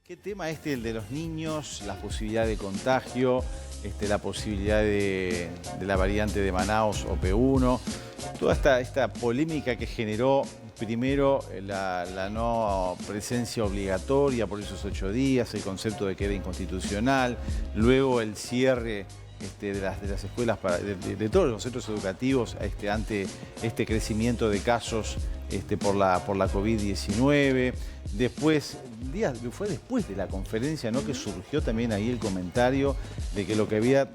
¿Qué tema el de los niños, la posibilidad de contagio, la posibilidad de la variante de Manaos o P1? Toda esta polémica que generó primero la no presencia obligatoria por esos 8 días, el concepto de que era inconstitucional, luego el cierre de las escuelas, de todos los centros educativos ante este crecimiento de casos por la COVID-19. Después, fue después de la conferencia, ¿no?, que surgió también ahí el comentario de que lo que había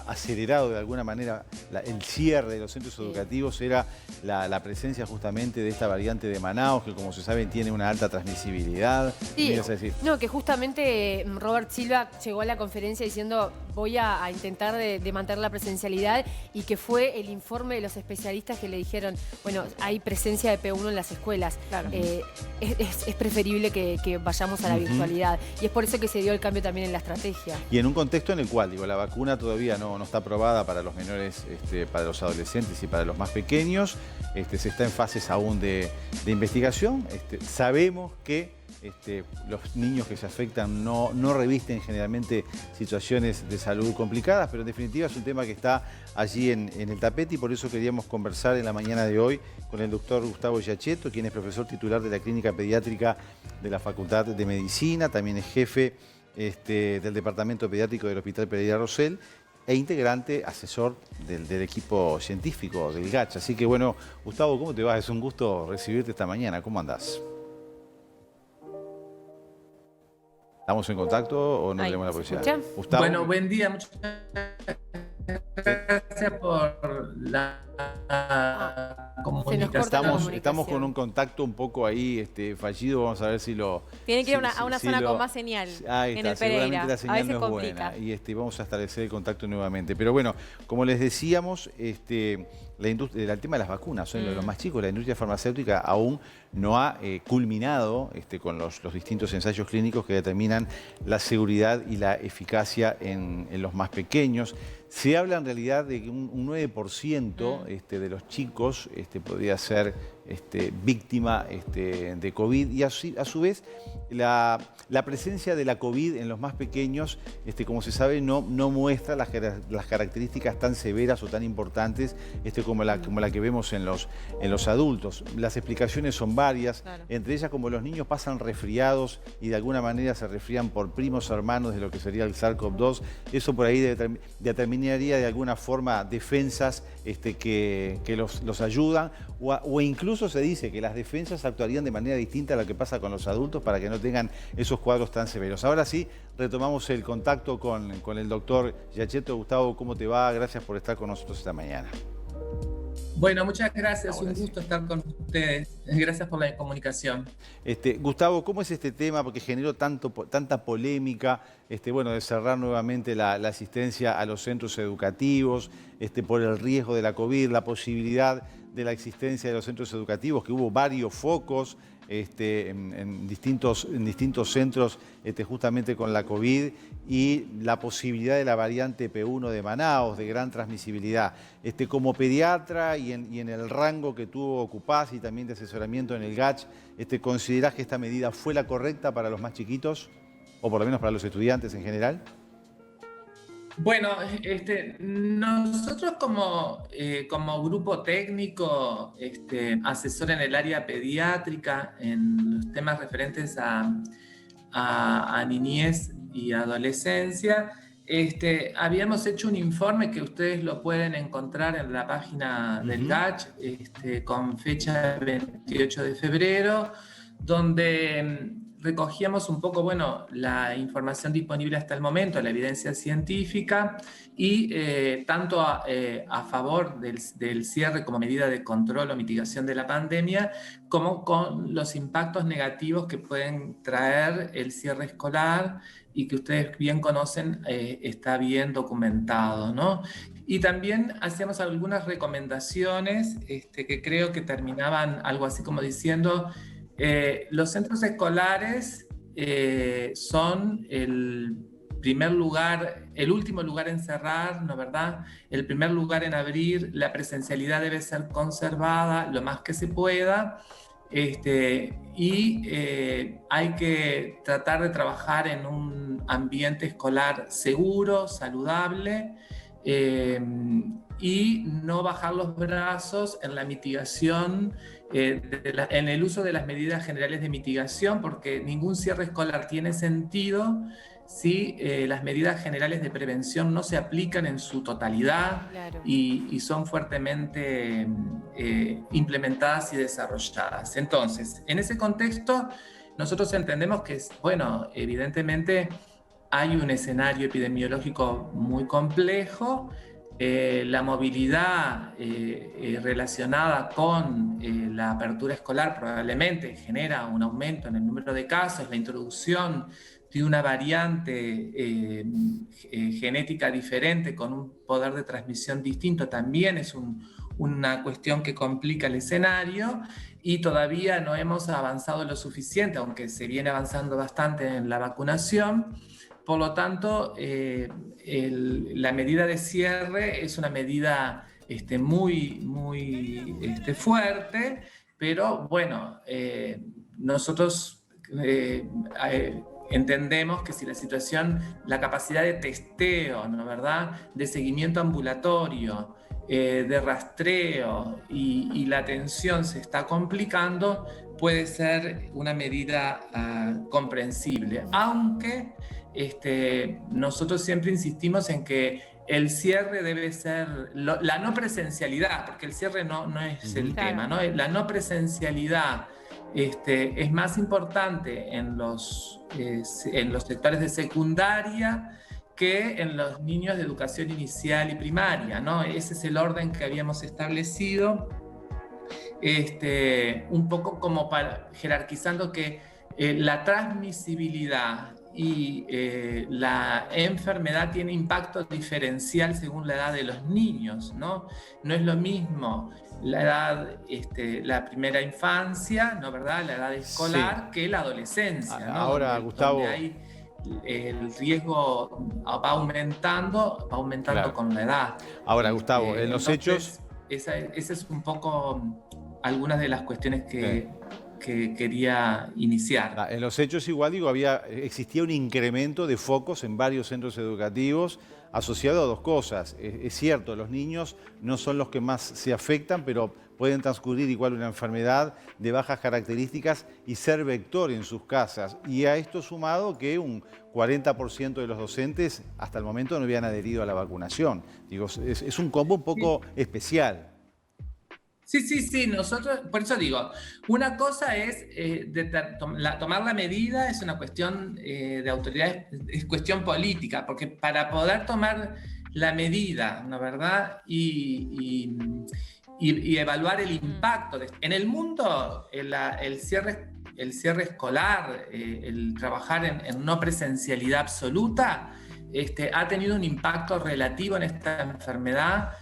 acelerado de alguna manera el cierre de los centros educativos era la presencia justamente de esta variante de Manaos, que como se sabe tiene una alta transmisibilidad. Sí, no, que justamente Robert Silva llegó a la conferencia diciendo voy a intentar de mantener la presencialidad, y que fue el informe de los especialistas que le dijeron, bueno, hay presencia de P1 en las escuelas. Claro. Es preferible que vayamos a la virtualidad, y es por eso que se dio el cambio también en la estrategia. Y en un contexto en el cual, la vacuna todavía no está aprobada para los menores, para los adolescentes y para los más pequeños. Se está en fases aún de investigación. Sabemos que los niños que se afectan no revisten generalmente situaciones de salud complicadas, pero en definitiva es un tema que está allí en el tapete, y por eso queríamos conversar en la mañana de hoy con el doctor Gustavo Giacchetto, quien es profesor titular de la Clínica Pediátrica de la Facultad de Medicina, también es jefe del Departamento Pediátrico del Hospital Pereira Rosell, e integrante, asesor del equipo científico del GACH. Así que bueno, Gustavo, ¿cómo te va? Es un gusto recibirte esta mañana. ¿Cómo andás? ¿Estamos en contacto o no tenemos la posibilidad? Gustavo. Bueno, buen día. Muchas gracias por la comunicación. Estamos con un contacto un poco ahí fallido. Vamos a ver si lo... Tiene que ir a una zona con más señal en el Pereira. Seguramente la señal no es buena. Y vamos a establecer el contacto nuevamente. Pero bueno, como les decíamos, el tema de las vacunas, son los más chicos. La industria farmacéutica aún no ha culminado con los distintos ensayos clínicos que determinan la seguridad y la eficacia en los más pequeños. Se habla en realidad de que un 9% de los chicos podría ser víctima de COVID, y a su vez la presencia de la COVID en los más pequeños, como se sabe, no muestra las características tan severas o tan importantes como la que vemos en los adultos. Las explicaciones son varias, claro. Entre ellas, como los niños pasan resfriados y de alguna manera se resfrían por primos hermanos de lo que sería el SARS-CoV-2, eso por ahí determinaría de alguna forma defensas que los ayudan, o incluso se dice que las defensas actuarían de manera distinta a lo que pasa con los adultos para que no tengan esos cuadros tan severos. Ahora sí, retomamos el contacto con el doctor Giacchetto. Gustavo, ¿cómo te va? Gracias por estar con nosotros esta mañana. Bueno, muchas gracias, un gusto estar con ustedes. Gracias por la comunicación. Gustavo, ¿cómo es este tema? Porque generó tanta polémica, bueno, de cerrar nuevamente la asistencia a los centros educativos, por el riesgo de la COVID, la posibilidad de la existencia de los centros educativos, que hubo varios focos en distintos centros justamente con la COVID, y la posibilidad de la variante P1 de Manaos, de gran transmisibilidad. Como pediatra y en el rango que tú ocupás y también de asesoramiento en el GACH, ¿considerás que esta medida fue la correcta para los más chiquitos, o por lo menos para los estudiantes en general? Bueno, nosotros como grupo técnico, asesor en el área pediátrica, en los temas referentes a niñez y adolescencia, habíamos hecho un informe que ustedes lo pueden encontrar en la página del GACH, con fecha 28 de febrero, donde recogíamos un poco, bueno, la información disponible hasta el momento, la evidencia científica, y tanto a favor del cierre como medida de control o mitigación de la pandemia, como con los impactos negativos que pueden traer el cierre escolar, y que ustedes bien conocen, está bien documentado, ¿no? Y también hacíamos algunas recomendaciones que creo que terminaban algo así como diciendo: los centros escolares son el primer lugar, el último lugar en cerrar, ¿no, verdad? El primer lugar en abrir. La presencialidad debe ser conservada lo más que se pueda, Hay que tratar de trabajar en un ambiente escolar seguro, saludable, y no bajar los brazos en la mitigación, en el uso de las medidas generales de mitigación, porque ningún cierre escolar tiene sentido si las medidas generales de prevención no se aplican en su totalidad. Claro. y son fuertemente implementadas y desarrolladas. Entonces, en ese contexto, nosotros entendemos que, bueno, evidentemente hay un escenario epidemiológico muy complejo. La movilidad relacionada con la apertura escolar probablemente genera un aumento en el número de casos, la introducción de una variante genética diferente con un poder de transmisión distinto también es una cuestión que complica el escenario, y todavía no hemos avanzado lo suficiente, aunque se viene avanzando bastante en la vacunación. Por lo tanto, la medida de cierre es una medida muy fuerte, pero bueno, nosotros entendemos que si la capacidad de testeo, ¿no, verdad?, de seguimiento ambulatorio, de rastreo y la atención se está complicando, puede ser una medida comprensible, aunque nosotros siempre insistimos en que el cierre debe ser, la no presencialidad, porque el cierre no es el tema, ¿no? La no presencialidad es más importante en los sectores de secundaria que en los niños de educación inicial y primaria, ¿no? Ese es el orden que habíamos establecido, un poco como jerarquizando que la transmisibilidad y la enfermedad tiene impacto diferencial según la edad de los niños, ¿no? No es lo mismo la edad, la primera infancia, ¿no, verdad?, la edad escolar, sí, que la adolescencia, ¿no? Ahora, Gustavo, donde hay el riesgo va aumentando claro, con la edad. Ahora, Gustavo, en los hechos... Esa es un poco algunas de las cuestiones que quería iniciar. En los hechos igual, digo, existía un incremento de focos en varios centros educativos asociado a dos cosas. Es cierto, los niños no son los que más se afectan, pero pueden transcurrir igual una enfermedad de bajas características y ser vector en sus casas. Y a esto sumado que un 40% de los docentes hasta el momento no habían adherido a la vacunación. Digo, es un combo un poco especial. Sí, nosotros, por eso digo, una cosa es tomar la medida, es una cuestión de autoridad, es cuestión política, porque para poder tomar la medida, ¿no, verdad?, y evaluar el impacto. En el mundo, el cierre escolar, el trabajar en no presencialidad absoluta, ha tenido un impacto relativo en esta enfermedad.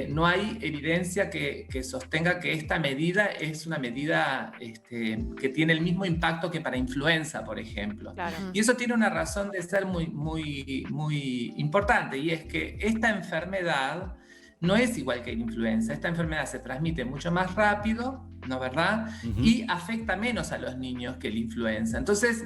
No hay evidencia que sostenga que esta medida es una medida que tiene el mismo impacto que para influenza, por ejemplo. Claro. Y eso tiene una razón de ser muy importante, y es que esta enfermedad no es igual que la influenza. Esta enfermedad se transmite mucho más rápido, ¿no, verdad? Y afecta menos a los niños que la influenza. Entonces,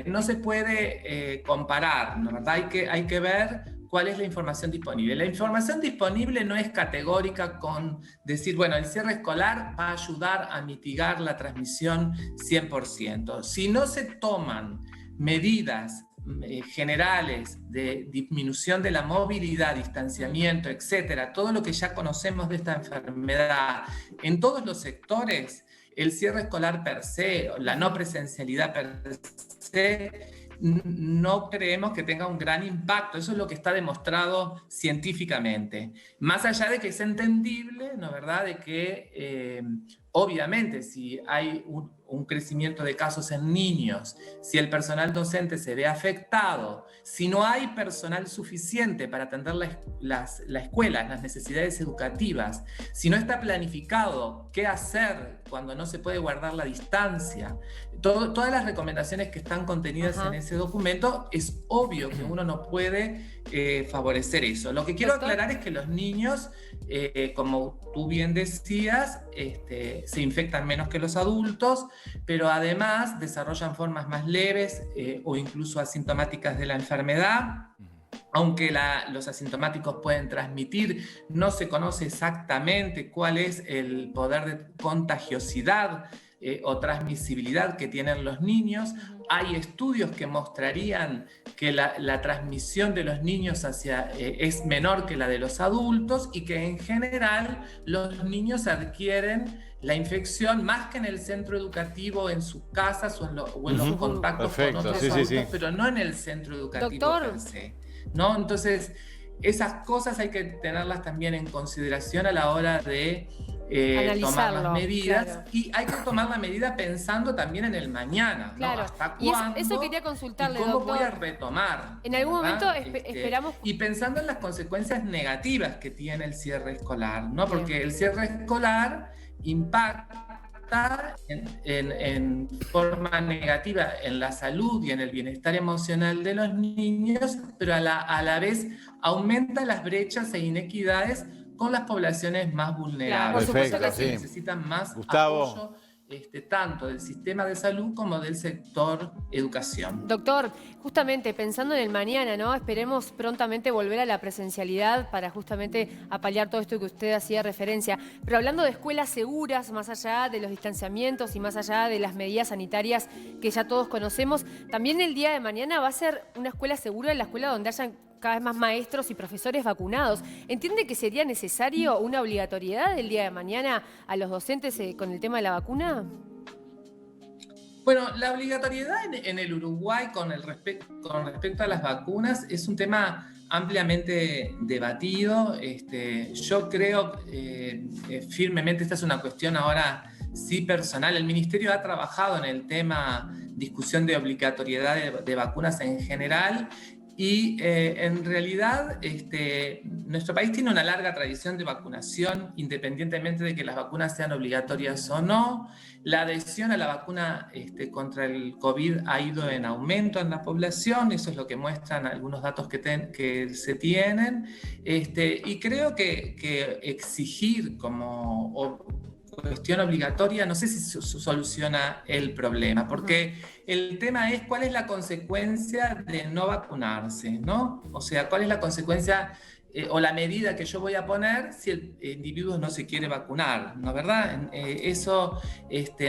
no se puede comparar, ¿no, verdad? Hay que ver cuál es la información disponible. La información disponible no es categórica con decir, bueno, el cierre escolar va a ayudar a mitigar la transmisión 100%. Si no se toman medidas generales de disminución de la movilidad, distanciamiento, etcétera, todo lo que ya conocemos de esta enfermedad en todos los sectores, el cierre escolar per se, la no presencialidad per se, no creemos que tenga un gran impacto. Eso es lo que está demostrado científicamente. Más allá de que es entendible, ¿no, verdad?, de que obviamente si hay un crecimiento de casos en niños, si el personal docente se ve afectado, si no hay personal suficiente para atender la escuela, las necesidades educativas, si no está planificado qué hacer cuando no se puede guardar la distancia, todas las recomendaciones que están contenidas en ese documento, es obvio que uno no puede favorecer eso. Lo que quiero aclarar es que los niños, como tú bien decías, se infectan menos que los adultos, pero además desarrollan formas más leves o incluso asintomáticas de la enfermedad. Aunque los asintomáticos pueden transmitir, no se conoce exactamente cuál es el poder de contagiosidad o transmisibilidad que tienen los niños. Hay estudios que mostrarían que la transmisión de los niños es menor que la de los adultos y que en general los niños adquieren la infección más que en el centro educativo, en sus casas o en los contactos con otros adultos, pero no en el centro educativo. Doctor. Per se, ¿no? Entonces, esas cosas hay que tenerlas también en consideración a la hora de tomar las medidas. Claro. Y hay que tomar la medida pensando también en el mañana, claro. ¿no? ¿Hasta cuándo? Y eso quería consultarle, ¿cómo doctor? voy a retomar? En algún momento esperamos... Y pensando en las consecuencias negativas que tiene el cierre escolar, ¿no? Porque el cierre escolar impacta en forma negativa en la salud y en el bienestar emocional de los niños, pero a la vez aumenta las brechas e inequidades con las poblaciones más vulnerables. Claro, por supuesto que sí. Necesitan más Gustavo. apoyo, tanto del sistema de salud como del sector educación. Doctor, justamente pensando en el mañana, ¿no? Esperemos prontamente volver a la presencialidad para justamente apalear todo esto que usted hacía referencia. Pero hablando de escuelas seguras, más allá de los distanciamientos y más allá de las medidas sanitarias que ya todos conocemos, también el día de mañana va a ser una escuela segura, la escuela donde hayan cada vez más maestros y profesores vacunados. ¿Entiende que sería necesario una obligatoriedad el día de mañana a los docentes con el tema de la vacuna? Bueno, la obligatoriedad en el Uruguay con respecto a las vacunas es un tema ampliamente debatido. Yo creo firmemente, esta es una cuestión ahora sí personal. El Ministerio ha trabajado en el tema discusión de obligatoriedad de vacunas en general. Y en realidad nuestro país tiene una larga tradición de vacunación, independientemente de que las vacunas sean obligatorias o no. La adhesión a la vacuna contra el COVID ha ido en aumento en la población, eso es lo que muestran algunos datos que se tienen. Y creo que exigir como cuestión obligatoria, no sé si soluciona el problema, porque el tema es cuál es la consecuencia de no vacunarse, ¿no? O sea, cuál es la consecuencia o la medida que yo voy a poner si el individuo no se quiere vacunar, ¿no? ¿Verdad? Eso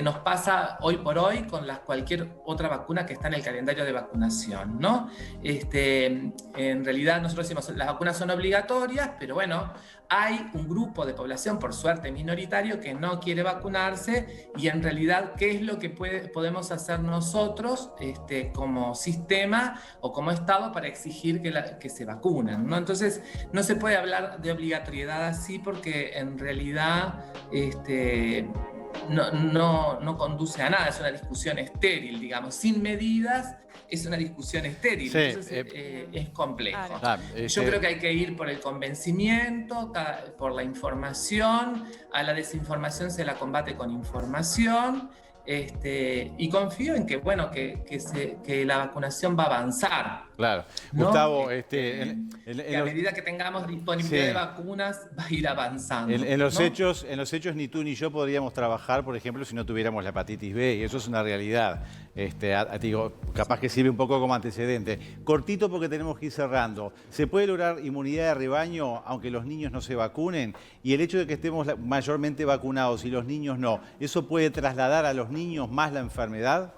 nos pasa hoy por hoy con cualquier otra vacuna que está en el calendario de vacunación, ¿no? En realidad nosotros decimos las vacunas son obligatorias, pero bueno, hay un grupo de población, por suerte minoritario, que no quiere vacunarse y en realidad, ¿qué es lo que podemos hacer nosotros como sistema o como Estado para exigir que se vacunen, ¿no? Entonces, no se puede hablar de obligatoriedad así porque en realidad no conduce a nada, es una discusión estéril, digamos, sin medidas. Es una discusión estéril, sí, entonces es complejo. Yo creo que hay que ir por el convencimiento, por la información. A la desinformación se la combate con información. Y confío en que, bueno, que la vacunación va a avanzar. Claro. ¿No? Gustavo, que a medida que tengamos disponibilidad de vacunas va a ir avanzando. En los hechos, ni tú ni yo podríamos trabajar, por ejemplo, si no tuviéramos la hepatitis B, y eso es una realidad. Digo, capaz que sirve un poco como antecedente. Cortito porque tenemos que ir cerrando. ¿Se puede lograr inmunidad de rebaño aunque los niños no se vacunen? Y el hecho de que estemos mayormente vacunados y los niños no, ¿eso puede trasladar a los niños más la enfermedad?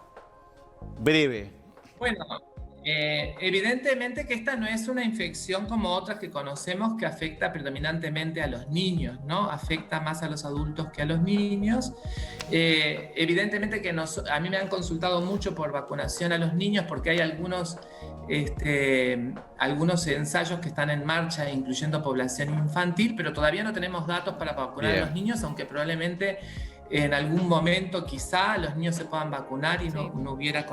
Breve. Bueno, evidentemente que esta no es una infección como otras que conocemos que afecta predominantemente a los niños, ¿no? Afecta más a los adultos que a los niños. Evidentemente que a mí me han consultado mucho por vacunación a los niños porque hay algunos ensayos que están en marcha incluyendo población infantil, pero todavía no tenemos datos para vacunar a los niños, aunque probablemente en algún momento quizá los niños se puedan vacunar y no hubiera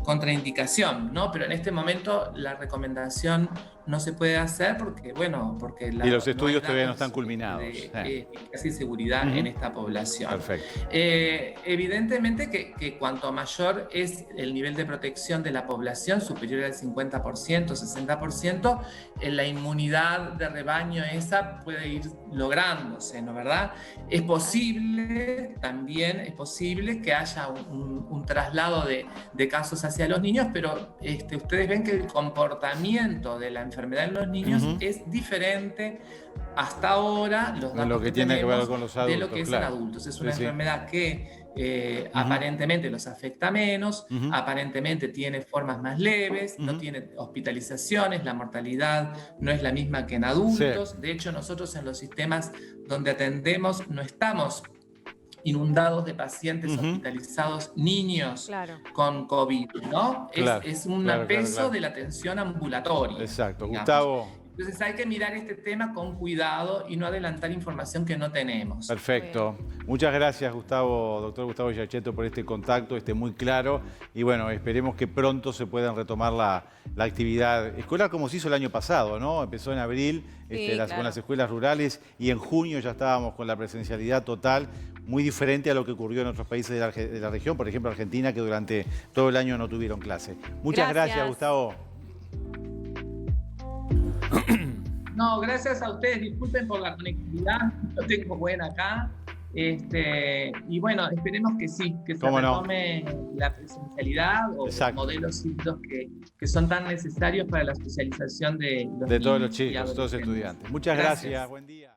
contraindicación, ¿no? Pero en este momento la recomendación no se puede hacer porque, bueno, porque y los estudios todavía no están culminados. Eficacia y seguridad en esta población. Perfecto. Evidentemente que cuanto mayor es el nivel de protección de la población, superior al 50%, 60%, la inmunidad de rebaño esa puede ir lográndose, ¿no? ¿Verdad? Es posible, también es posible que haya un traslado de casos hacia los niños, pero ustedes ven que el comportamiento de la enfermedad en los niños es diferente hasta ahora, los datos lo que tiene que ver con los adultos, de lo que es en adultos. Es una enfermedad que aparentemente los afecta menos, aparentemente tiene formas más leves, no tiene hospitalizaciones, la mortalidad no es la misma que en adultos. De hecho, nosotros en los sistemas donde atendemos no estamos inundados de pacientes hospitalizados, niños con COVID, ¿no? Es un peso de la atención ambulatoria. Exacto. Digamos. Gustavo. Entonces hay que mirar este tema con cuidado y no adelantar información que no tenemos. Perfecto. Muchas gracias, doctor Gustavo Giacchetto, por este contacto, muy claro. Y bueno, esperemos que pronto se puedan retomar la actividad escolar como se hizo el año pasado, ¿no? Empezó en abril con las escuelas rurales y en junio ya estábamos con la presencialidad total, muy diferente a lo que ocurrió en otros países de la región, por ejemplo Argentina, que durante todo el año no tuvieron clase. Muchas gracias Gustavo. No, gracias a ustedes, disculpen por la conectividad, lo tengo buena acá. Y bueno, esperemos que sí, que se retome la presencialidad o los modelos híbridos que son tan necesarios para la socialización de los niños todos los chicos, todos los estudiantes. Muchas gracias. Buen día.